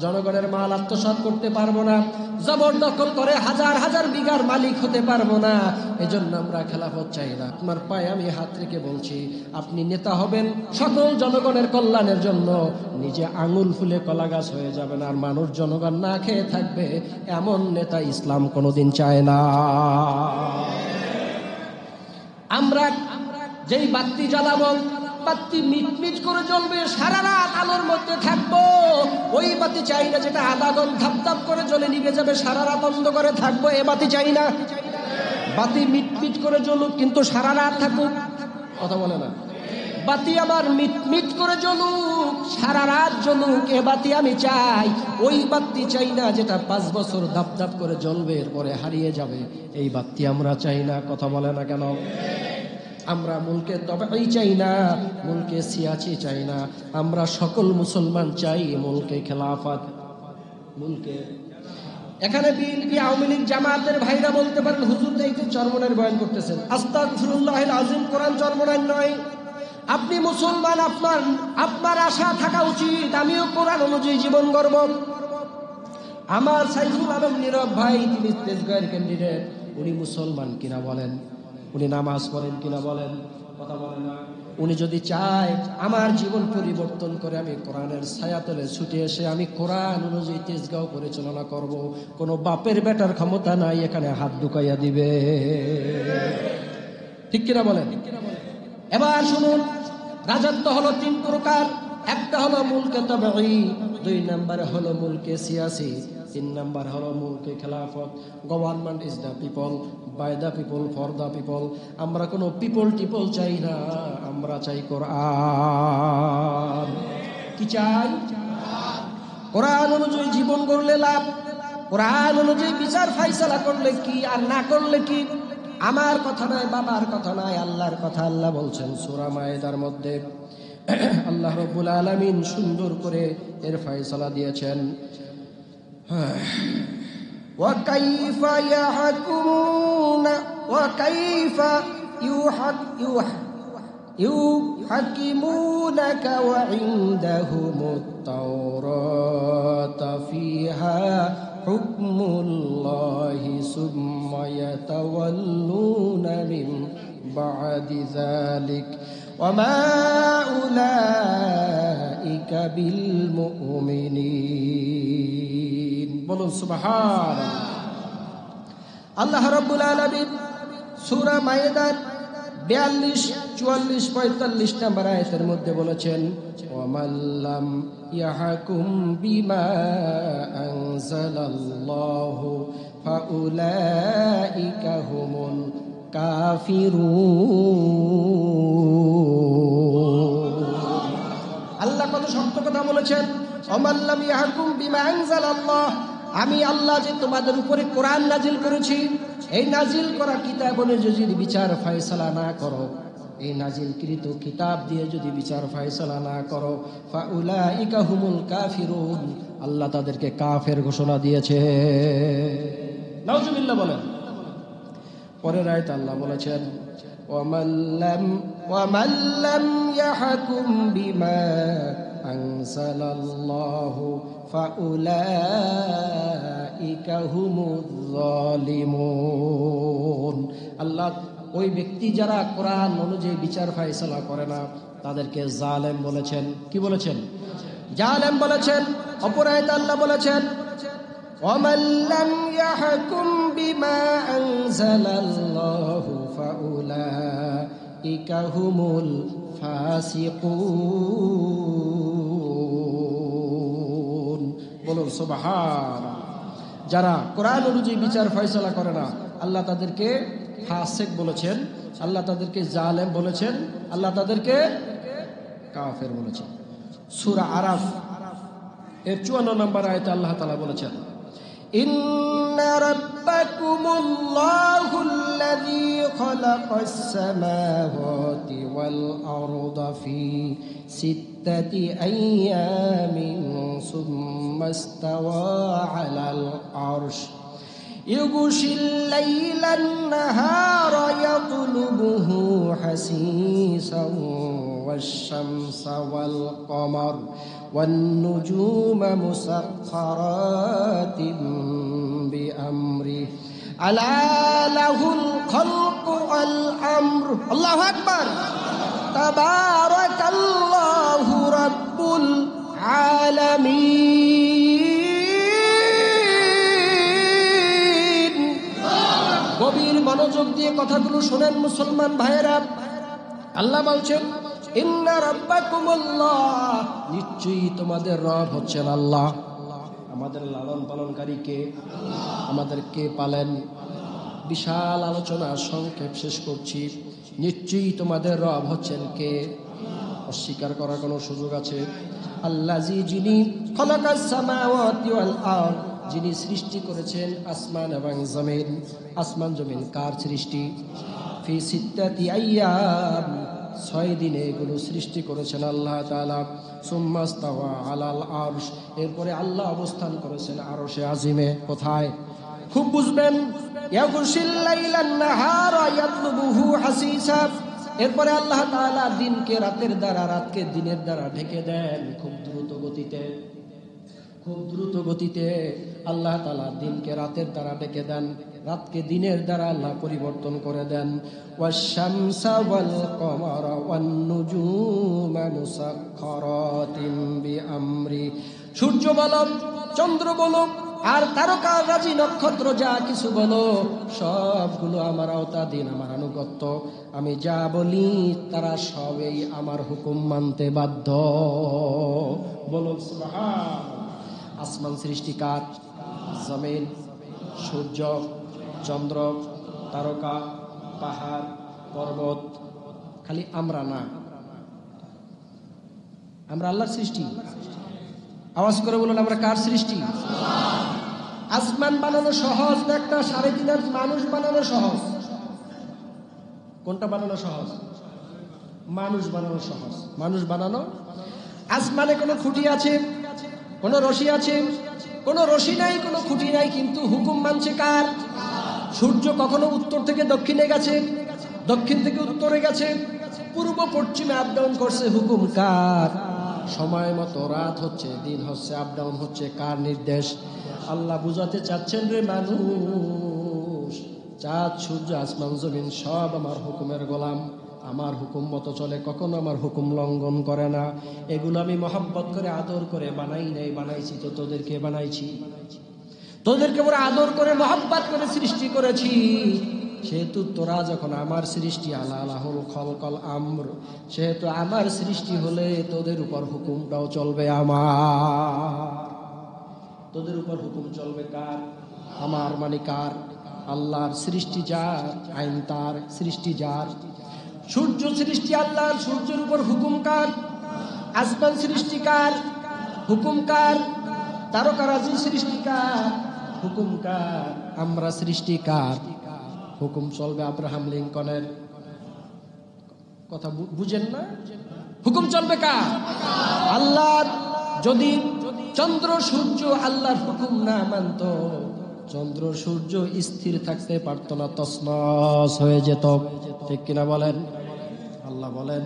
জনগণের মাল আত্মসাৎ করতে পারবো না, জবরদখল করে হাজার হাজার বিঘার মালিক হতে পারবো না। এজন্য আমরা খেলাফত চাই না। আপনার পায়ে আমি হাত রেখে বলছি, আপনি নেতা হবেন সকল জনগণের কল্যাণের জন্য, নিজে আঙুল ফুলে কলা গাছ হয়ে যাবেন আর মানুষ জনগণ না খেয়ে থাকবে, এমন নেতা ইসলাম কোনোদিন চায় না। আমরা যেই বাতি জ্বালাবো, বাতি মিটমিট করে জ্বলবে, সারা রাত আলোর মধ্যে থাকবো, ওই বাতি চাই না যেটা আধা ঘন্টা ধাপ করে জ্বলে নিভে যাবে, সারা রাত বন্ধ করে থাকবো, এ বাতি চাই না। বাতি মিটমিট করে জ্বলুক কিন্তু সারা রাত থাকুক, কথা বলে না। বাতি আবার মিটমিট করে জ্বলুক, সারা রাত জ্বলুক, এ বাতি আমি চাই। ওই বাতি চাই না যেটা 5 বছর ধাপ করে জ্বলবে এরপরে হারিয়ে যাবে, এই বাতি আমরা চাই না, কথা বলে না কেন? আমরা মুলকে তবাই চাই না, মুলকে সিয়াসি চাই না, আমরা সকল মুসলমান চাই মুলকে খেলাফত। মুলকে এখানে বিএনপি, আওয়ামী লীগ, জামাতের ভাইরা বলতে পারেন হুজুর এই যে চরমনের বয়ান করতেছেন, আস্তাগফিরুল্লাহিল আযীম, কোরআন চরমনের নয়। আপনি মুসলমান, আপনার আশা থাকা উচিত আমিও কোরআন অনুযায়ী জীবন গড়ব। আমার সাইফুল আলম নীরব ভাই, তিনি তেজগাঁয়ের ক্যান্ডিডেট, উনি মুসলমান কিনা বলেন, উনি নামাজ পড়েন কিনা বলেন, কথা বলেন না। উনি যদি চায় আমার জীবন পরিবর্তন করে আমি কোরআনের ছায়াতলে ছুটে এসে আমি কোরআন অনুযায়ী তেজগাঁও পরিচালনা করব, কোনো বাপের বেটার ক্ষমতা নাই এখানে হাত ঢুকাইয়া দিবে, ঠিক কিনা বলেন? এবার শুনুন, রাজত্ব হলো 3 প্রকার। একটা হলো মুলকে তবঈ, 2 নম্বরে হলো মুলকে সিয়াসি, 3 নাম্বার হলো মুলকে খেলাফত। Government is the people, by the people, for the people. আমরা কোনো টিপল চাই না, আমরা চাই কোরআন। কি চাই? কোরআন অনুযায়ী জীবন গড়লে লাভ, কোরআন অনুযায়ী বিচার ফাইসালা করলে কি আর না করলে কি। আমার কথা নয়, বাবার কথা নয়, আল্লাহর কথা। আল্লাহ বলছেন সূরা মায়েদার মধ্যে, আল্লাহ রাব্বুল আলামিন সুন্দর করে এর ফায়সালা দিয়েছেন। ওয়া কাইফা ইয়াহকুমুনা ওয়া কাইফা ইউহাকিমুনাকা ওয়া ইনদাহুমুত তাওরাতু ফিহা হুকমুল্লাহি সুম্মা ইয়াতাওয়াল্লুনা মিন বা'দি যালিক ওয়া মা উলাইকা বিল মুমিনিন। বলুন সুবহানাল্লাহ। আল্লাহ রাব্বুল আলামিন সূরা মায়েদার 42, 44, 45 নম্বর আয়াতের মধ্যে বলেছেন ওয়ামাল্লাম ইয়াহকুম বিমা আনজালাল্লাহু ফাউলাইকা হুমুল কাফিরুন। আল্লাহ কত শক্ত কথা বলেছেন, ওয়ামাল্লাম ইয়াহকুম বিমা আনজালাল্লাহ, আমি আল্লাহ যে তোমাদের উপরে কোরআন নাজিল করেছি, এই নাজিল করা কিতাব অনুযায়ী যদি বিচার ফয়সালা না করো, এই নাজিলকৃত কিতাব দিয়ে যদি বিচার ফয়সালা না করো, ফাউলাইকা হুমুল কাফিরুন, আল্লাহ তাদেরকে কাফের ঘোষণা দিয়েছে। নাউজুবিল্লাহ বলেন। পরের আয়াতে আল্লাহ বলেছেন ওয়ামাল্লাম ইয়াহকুম বিমা আনজালাল্লাহু ফাউলাইকা হুমুয যালিমুন। আল্লাহ ওই ব্যক্তি যারা কোরআন অনুযায়ী বিচার ফয়সালা করে না তাদেরকে জালেম বলেছেন। কি বলেছেন? জালেম বলেছেন। অপর আয়াতে আল্লাহ বলেছেন ومن لم يحكم بما أنزل الله فأولئك هم الفاسقون। বলুন সুবহানাল্লাহ। যারা কোরআন অনুযায়ী বিচার ফয়সালা করে না আল্লাহ তাদেরকে ফাসিক বলেছেন, আল্লাহ তাদেরকে জালেম বলেছেন, আল্লাহ তাদেরকে কাফের বলেছেন। সূরা আরাফ এর 54 নম্বর আয়াতে আল্লাহ তাআলা বলেছেন ইন্না রাব্বাকুমুল্লাহুল্লাযী খালাকাস সামাওয়াতি ওয়াল আরদা ফি সিত্তাতি আইয়ামিন সুম্মা ইসতাওয়া আলাল আরশ ইউগশিল লাইলান নাহারা ইয়াতলুবুহু হাসীসান ওয়াশ-শামসা ওয়াল কমার والنجوم مسخرات بأمره ألا له الخلق والأمر الله أكبر تبارك الله رب العالمين। গভীর মনোযোগ দিয়ে কথাগুলো শুনেন মুসলমান ভাইয়েরা। আল্লাহ বলছেন ইন্না রাব্বাকুমুল্লাহ, নিশ্চয়ই তোমাদের রব হচ্ছেন আল্লাহ। আমাদের লালন পালনকারী কে? আমাদেরকে পালেন। বিশাল আলোচনা সংক্ষেপ শেষ করছি। নিশ্চয়ই তোমাদের রব হচ্ছেন কে? অস্বীকার করার কোনো সুযোগ আছে? আল্লাযী, যিনি খালাকাস সামাওয়াতি ওয়াল আরদ, যিনি সৃষ্টি করেছেন আসমান এবং জমিন। আসমান জমিন কার সৃষ্টি? ফি সিত্তাতি আইয়াম, 6 দিনে এগুলো সৃষ্টি করেছেন আল্লাহ তাআলা। সুম্মা ইসতাওয়া আলাল আরশ, এরপরে আল্লাহ অবস্থান করেছেন আরশে আজিমে। কোথায়? খুব বুঝবেন। ইয়াগুশিল লাইলান নাহারা ইয়াতলুবুহু হাসীসা, এরপরে আল্লাহ তাআলা দিনকে রাতের দ্বারা, রাতকে দিনের দ্বারা ঢেকে দেন। খুব দ্রুত গতিতে, খুব দ্রুত গতিতে আল্লাহ তাআলা দিনকে রাতের দ্বারা ঢেকে দেন, রাতকে দিনের দ্বারা আল্লাহ পরিবর্তন করে দেন। ওয়াশ-শামসা ওয়াল কমারা ওয়ান নুজুমা মুসাখখারাতিন বিআমরি, সূর্য বলো, চন্দ্র বলো, আর তারকা রাজি নক্ষত্র যা কিছু বলো, সবগুলো আমার আওতাধীন, আমার আনুগত্য। আমি যা বলি তারা সবই আমার হুকুম মানতে বাধ্য। বলুন সুবহানাল্লাহ। আসমান সৃষ্টি কার? জমিন, সূর্য, চন্দ্র, তারকা, পাহাড়, পর্বত। খালি আমরা না, আমরা আল্লাহর সৃষ্টি। আওয়াজ করে বলুন, আমরা কার সৃষ্টি? আসমান বানানো সহজ না একটা 3.5 মানুষ বানানো সহজ? কোনটা বানানো সহজ? মানুষ বানানো সহজ। মানুষ বানানো। আসমানে কোনো খুঁটি আছে? কোনো রশি আছে? কোনো রশি নাই, কোনো খুঁটি নাই, কিন্তু হুকুম মানছে কার? সূর্য কখনো উত্তর থেকে দক্ষিণে গেছে, দক্ষিণ থেকে উত্তরে গেছে, পূর্ব পশ্চিমে আপ ডাউন করছে, হুকুম কার? সময় মতো রাত হচ্ছে, দিন হচ্ছে, আপ ডাউন হচ্ছে, কার নির্দেশ? আল্লাহ বুঝাতে চাচ্ছেন, রে মানুষ, চাঁদ সূর্য আসমান জমিন সব আমার হুকুমের গোলাম, আমার হুকুম মতো চলে, কখনো আমার হুকুম লঙ্ঘন করে না। এগুলো আমি মহব্বত করে আদর করে বানাই নাই, বানাইছি তো তোদেরকে বানাইছি, তোদেরকে বড় আদর করে মহব্বত করে সৃষ্টি করেছি। সেহেতু তোরা যখন আমার সৃষ্টি, আলাহুল খলকল আমর, সেহেতু আমার সৃষ্টি হলে তোদের উপর হুকুমটাও চলবে আমার। তোদের উপর হুকুম চলবে কার? আমার, মানে কার? আল্লাহর। সৃষ্টি যার, আইন তার, সৃষ্টি যার। সূর্য সৃষ্টি আল্লাহর, সূর্যের উপর হুকুম কার? আসমান সৃষ্টি কার? হুকুম কার? তারকারাজি সৃষ্টি কার? হুকুম কার? আমরা সৃষ্টি কার? হুকুম চলবে আব্রাহাম লিঙ্কনের। কথা বুঝেন না? হুকুম চলবে কার? আল্লাহর। যদি চন্দ্র সূর্য আল্লাহর হুকুম না মানত, চন্দ্র সূর্য স্থির থাকতে পারত না, তছনছ হয়ে যেত। ঠিক কিনা বলেন? আল্লাহ বলেন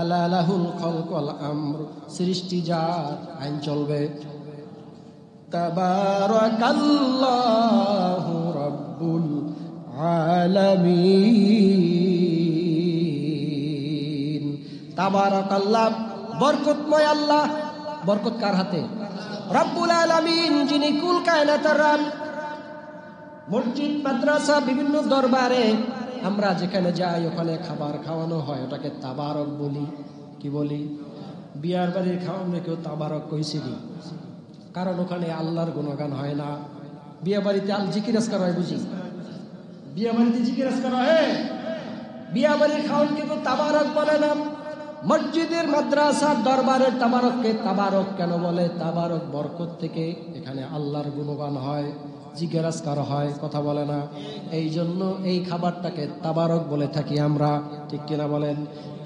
আলা লাহুল খলকল আমর, সৃষ্টি যার, আইন চলবে। তাবারাকাল্লাহু রাব্বুল আলামিন। তাবারাকাল্লাহ, বরকতময় আল্লাহ। বরকত কার হাতে? রব্বুল আলামিন, যিনি কুল কায়নাতের রব। মসজিদ, মাদ্রাসা, বিভিন্ন দরবারে আমরা যেখানে যাই ওখানে খাবার খাওয়ানো হয়, ওটাকে তাবারক বলি। কি বলি? বিয়ার বাড়ির খাওয়ানো কেউ তাবারক কইছি দি, কারণ ওখানে আল্লাহর গুণগান হয় না। বিয়া বাড়িতে জিকির আজকার হয়, বুঝি? বিয়া বাড়িতে জিকির আজকার হয়, বিয়া বাড়ির খাওয়ান কিন্তু তাবারক বলে না। মসজিদের, মাদ্রাসার, দরবারের তাবারককে তাবারক কেন বলে? তাবারক বরকত থেকে, এখানে আল্লাহর গুণগান হয়, জিকির আজকার হয়, কথা বলে না। এই জন্য এই খাবারটাকে তাবারক বলে থাকি আমরা। ঠিক কিনা বলেন?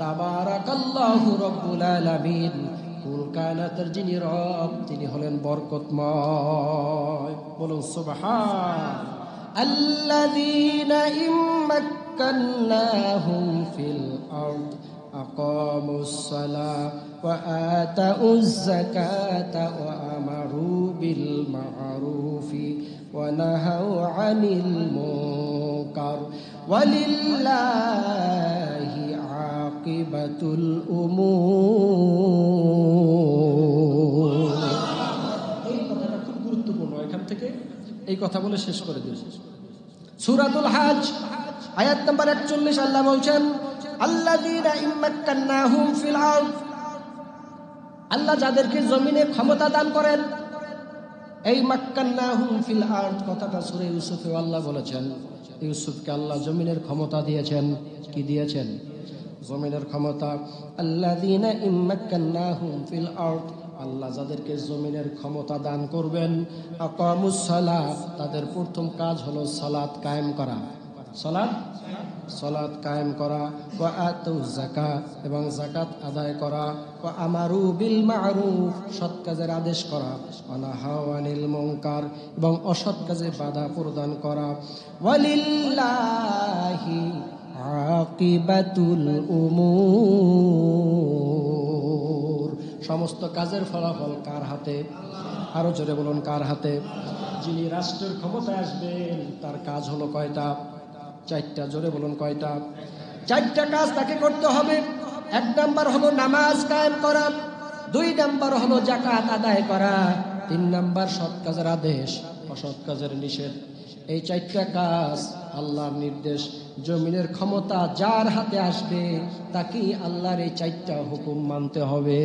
তাবারাকাল্লাহু রব্বুল আলামিন, কুল কায়নাতের যিনি রব, তিনি হলেন বরকতময়। বলুন সুবহান। আল্লাযীনা ইম্মাক্কান্নাহুম ফিল আরদ আকামুস সালাহ ওয়া আতাউজ যাকাতা ওয়া আমারু বিল মা'রুফি ওয়া নাহাউ আনিল মুনকার ওয়ালিল্লাহি আকিবাতুল উমুর। এই কথাটা খুব গুরুত্বপূর্ণ। এখান থেকে এই কথা বলে শেষ করে দিল। সূরাতুল হজ আয়াত নাম্বার 41, আল্লাহ বলছেন আল্লাযীনা ইম্মাক্কান্নাহুম ফিল আরদ, আল্লাহ যাদেরকে জমিনে ক্ষমতা দান করেন। এই মাক্কান্নাহুম ফিল আরদ কথাটা সূরা ইউসুফে আল্লাহ বলেছেন। ইউসুফকে আল্লাহ জমিনের ক্ষমতা দিয়েছেন। কি দিয়েছেন? জমিনের ক্ষমতা। আল্লাযীনা ইম্মাক্কান্নাহুম ফিল আরদ, আল্লাহ যাদেরকে জমিনের ক্ষমতা দান করবেন। আকামুস সালাহ, তাদের প্রথম কাজ হলো সালাত কায়েম করা। সালাত কায়েম করা। ওয়া আতুজ যাকাত, এবং যাকাত আদায় করা। ওয়া আমারু বিল মা'রুফ, সৎ কাজের আদেশ করা। ওয়া নাহাউ আনিল মুনকার, এবং অসৎ কাজে বাধা প্রদান করা। ওয়ালিল্লাহি আকিবাতুল উমুর, সমস্ত কাজের ফলাফল কার হাতে? আরো জোরে বলুন, কার হাতে? যিনি রাষ্ট্রের ক্ষমতায় আসবেন তার কাজ হলো কয়টা? 4টা। জোরে বলুন, কয়টা? 4টা কাজ তাকে করতে হবে। 1 নাম্বার হলো নামাজ কায়েম করা, 2 নাম্বার হলো যাকাত আদায় করা, 3 নাম্বার সৎ কাজের আদেশ, অসৎ কাজের নিষেধ। এই 4টা কাজ আল্লাহর নির্দেশ। জমিনের ক্ষমতা যার হাতে আসবে তাকেই আল্লাহর এই 4টা হুকুম মানতে হবে।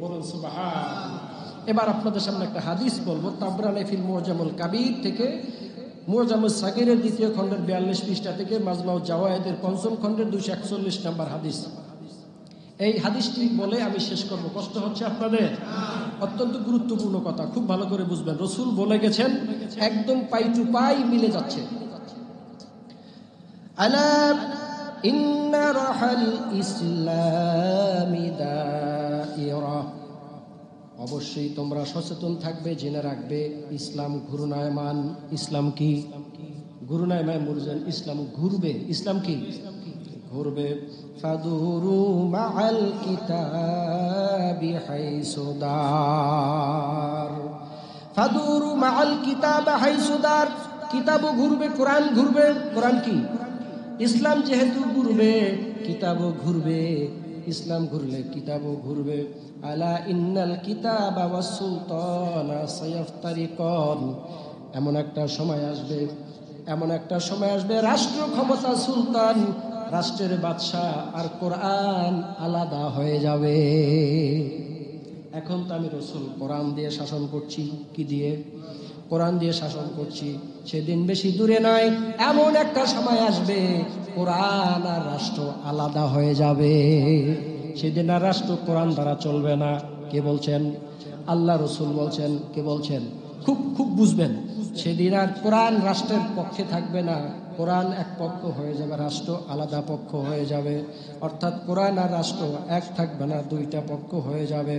বলুন সুবহান। এবার আপনাদের সামনে একটা হাদিস বলবো, তাবরানী ফিল মুজামুল কাবীর থেকে, মুজামুস সাগীরের 2য় খণ্ডের 42 পৃষ্ঠা থেকে, মাজমাউ জাওয়ায়েদের 5ম খণ্ডের 241 নম্বর হাদিস। এই হাদিসটি বলে আমি শেষ করব। কষ্ট হচ্ছে আপনাদের? অত্যন্ত গুরুত্বপূর্ণ কথা, খুব ভালো করে বুঝবেন। রাসূল বলে গেছেন, একদম পাই টু পাই মিলে যাচ্ছে। আলা ইন্না রাহাল ইসলামি দাইরা, অবশ্যই তোমরা সচেতন থাকবে, জেনে রাখবে ইসলাম ঘূর্ণায়মান। ইসলাম কি? ঘূর্ণায়মান। মুরজান, ইসলাম ঘুরবে। ইসলাম কি? ঘুরবে। ফাদুরু মাআল কিতাবি হাইসু দার, ফাদুরু মাআল কিতাব হাইসু দার, কিতাবও ঘুরবে, কোরআন ঘুরবে। কোরআন কি? ইসলাম যেহেতু ঘুরবে, কিতাবও ঘুরবে। ইসলাম ঘুরলে কিতাবও ঘুরবে। আলা ইন্নাল কিতাবা ওয়াস সুলতানা সায়াফতারিকান, এমন একটা সময় আসবে এমন একটা সময় আসবে রাষ্ট্র ক্ষমতা সুলতান, রাষ্ট্রের বাদশাহ আর কোরআন আলাদা হয়ে যাবে। এখন তো আমি রসুল কোরআন দিয়ে শাসন করছি। কি দিয়ে? কোরআন দিয়ে শাসন করছি। সেদিন বেশি দূরে নয়, এমন একটা সময় আসবে কোরআন আর রাষ্ট্র আলাদা হয়ে যাবে। সেদিন আর রাষ্ট্র কোরআন দ্বারা চলবে না। কে বলছেন? আল্লাহ রসুল বলছেন। কে বলছেন? খুব খুব বুঝবেন। সেদিন আর কোরআন রাষ্ট্রের পক্ষে থাকবে না, কোরআন এক পক্ষ হয়ে যাবে, রাষ্ট্র আলাদা পক্ষ হয়ে যাবে। অর্থাৎ কোরআন আর রাষ্ট্র এক থাকবে না, দুইটা পক্ষ হয়ে যাবে।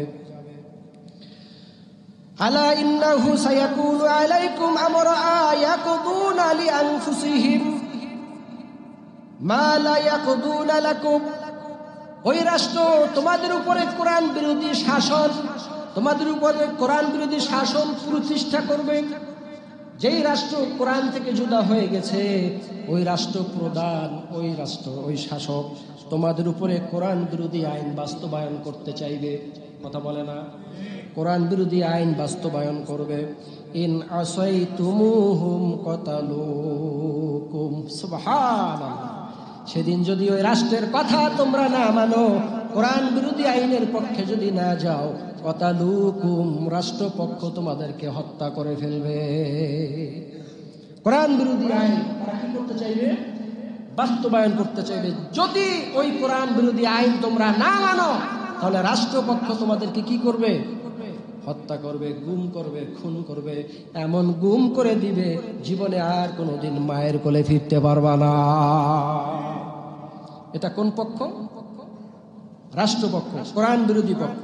আলা ইন্নাহু সায়াকুনু আলাইকুম আমরা ইয়াকুদুনা লিআনফুসিহিম মা লা ইয়াকুদুনা লাকুম। ওই রাষ্ট্র তোমাদের উপরে কোরআন বিরোধী শাসন, তোমাদের উপরে কোরআন বিরোধী শাসন প্রতিষ্ঠা করবে। যেই রাষ্ট্র কোরআন থেকে জুদা হয়ে গেছে, ওই রাষ্ট্র প্রধান, ওই রাষ্ট্র, ওই শাসক তোমাদের উপরে কোরআন বিরোধী আইন বাস্তবায়ন করতে চাইবে। কথা বলে না? কোরআন বিরোধী আইন বাস্তবায়ন করবে। ইন আসাইতুমুহুম কাতালুকুম। সুবহানাল্লাহ। সেদিন যদি ওই রাষ্ট্রের কথা তোমরা না মানো, কোরআন বিরোধী আইনের পক্ষে যদি না যাও, কাতালুকুম, রাষ্ট্রপক্ষ তোমাদেরকে হত্যা করে ফেলবে। কোরআন বিরোধী আইন তারা কি করতে চাইবে? বাস্তবায়ন করতে চাইবে। যদি ওই কোরআন বিরোধী আইন তোমরা না মানো, তাহলে রাষ্ট্রপক্ষ তোমাদেরকে কি করবে? হত্যা করবে, গুম করবে, খুন করবে। এমন গুম করে দিবে, জীবনে আর কোনোদিন মায়ের কোলে ফিরতে পারবা না। এটা কোন পক্ষ? রাষ্ট্রপক্ষ, কোরআন বিরোধী পক্ষ।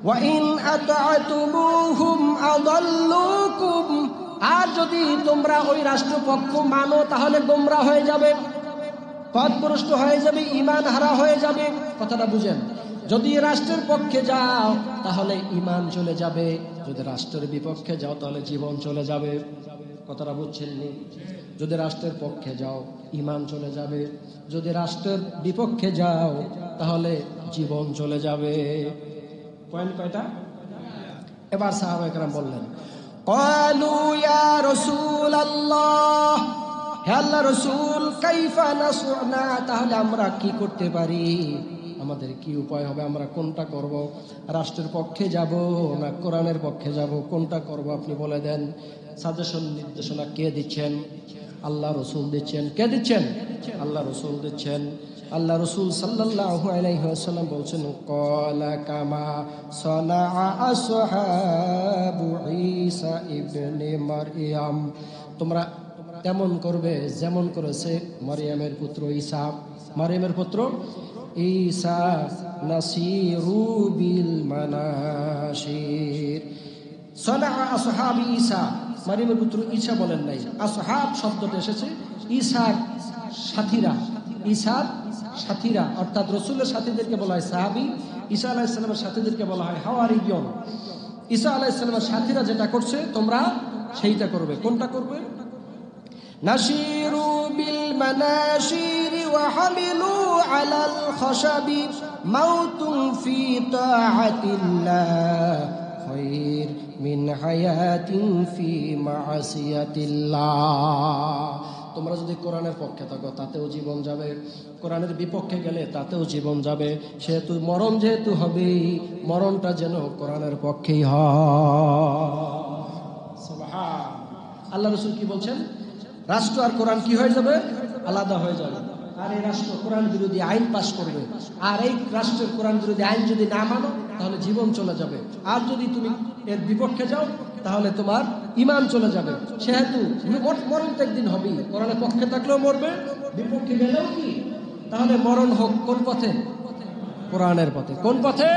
ওয়া ইন আতা'তুমুহুম আদাল্লুকুম। আর যদি তোমরা ওই রাষ্ট্রপক্ষ মানো, তাহলে গোমরা হয়ে যাবে, পথভ্রষ্ট হয়ে যাবে, ঈমান হারা হয়ে যাবে। কথাটা বুঝেন। যদি রাষ্ট্রের পক্ষে যাও তাহলে ঈমান চলে যাবে, যদি রাষ্ট্রের বিপক্ষে যাও তাহলে জীবন চলে যাবে। কথাটা বুঝছেননি? যদি রাষ্ট্রের পক্ষে যাও ঈমান চলে যাবে, যদি রাষ্ট্রের বিপক্ষে যাও তাহলে জীবন চলে যাবে। পয়েন্ট কয়টা? এবার সাহাবায়ে কেরাম বললেন, ক্বালু ইয়া রাসূলুল্লাহ, হে আল্লাহর রাসূল, কাইফা নাসনা, তাহলে আমরা কি করতে পারি? আমাদের কি উপায় হবে? আমরা কোনটা করব? রাষ্ট্রের পক্ষে যাব না কোরআনের পক্ষে যাব? কোনটা করব আপনি বলে দেন। সাজেশন, নির্দেশনা কে দিচ্ছেন? আল্লাহ রসুল দিচ্ছেন। কে দিচ্ছেন? আল্লাহ রসুল দিচ্ছেন। আল্লাহ রসুল সাল্লাল্লাহু আলাইহি ওয়াসাল্লাম বলছেন, ক্বালা কামা সানাআ আসহাবু ঈসা ইবনে মারইয়াম। তোমরা তেমন করবে যেমন করেছে মারইয়ামের পুত্র ঈসা। মারইয়ামের পুত্র ঈসা, নাসিরু বিল মানাশির। সানাআ আসহাবি ঈসা, মারইয়ামের পুত্র ঈসা বলেন নাই, আসহাব শব্দটা এসেছে ঈসার সাথীরা। ঈসার সাথীরা অর্থাৎ রসুলের সাথীদেরকে বলা হয় সাহাবী, ঈসা আলাইহিস সালামের সাথীদেরকে বলা হয় হাওয়ারিয়ুন। ঈসা আলাইহিস সালামের সাথীরা যেটা করছে তোমরা সেইটা করবে। কোনটা করবে? নাশিরু বিল মানাশির ওয়া হামিলু আলাল খাশাবি মাউতুন ফি তাআতিল্লাহ খায়র মিন হায়াতিন ফি মা'সিয়াতিল্লাহ। তোমরা যদি কোরআনের পক্ষে থাকো তাতেও জীবন যাবে, কোরআনের বিপক্ষে গেলে তাতেও জীবন যাবে। সেহেতু মরণ যেহেতু হবে, মরণটা যেন কোরআনের পক্ষেই হয়। সুবহান আল্লাহ রাসূল কি বলছেন? রাষ্ট্র আর কোরআন কি হয়ে যাবে? আলাদা হয়ে যাবে। আর এই রাষ্ট্র কোরআন বিরোধী আইন পাশ করবে, আর এই রাষ্ট্রের কোরআন বিরোধী আইন যদি না মানো তাহলে জীবন চলে যাবে। আর যদি তুমি এর বিপক্ষে যাও তাহলে তোমার ঈমান চলে যাবে। সেহেতু মরণ তো একদিন হবেই। কোরআনের পক্ষে থাকলেও মরবে, বিপক্ষে গেলেও কি? তাহলে মরণ হোক কোন পথে? কোরআনের পথে। কোন পথে?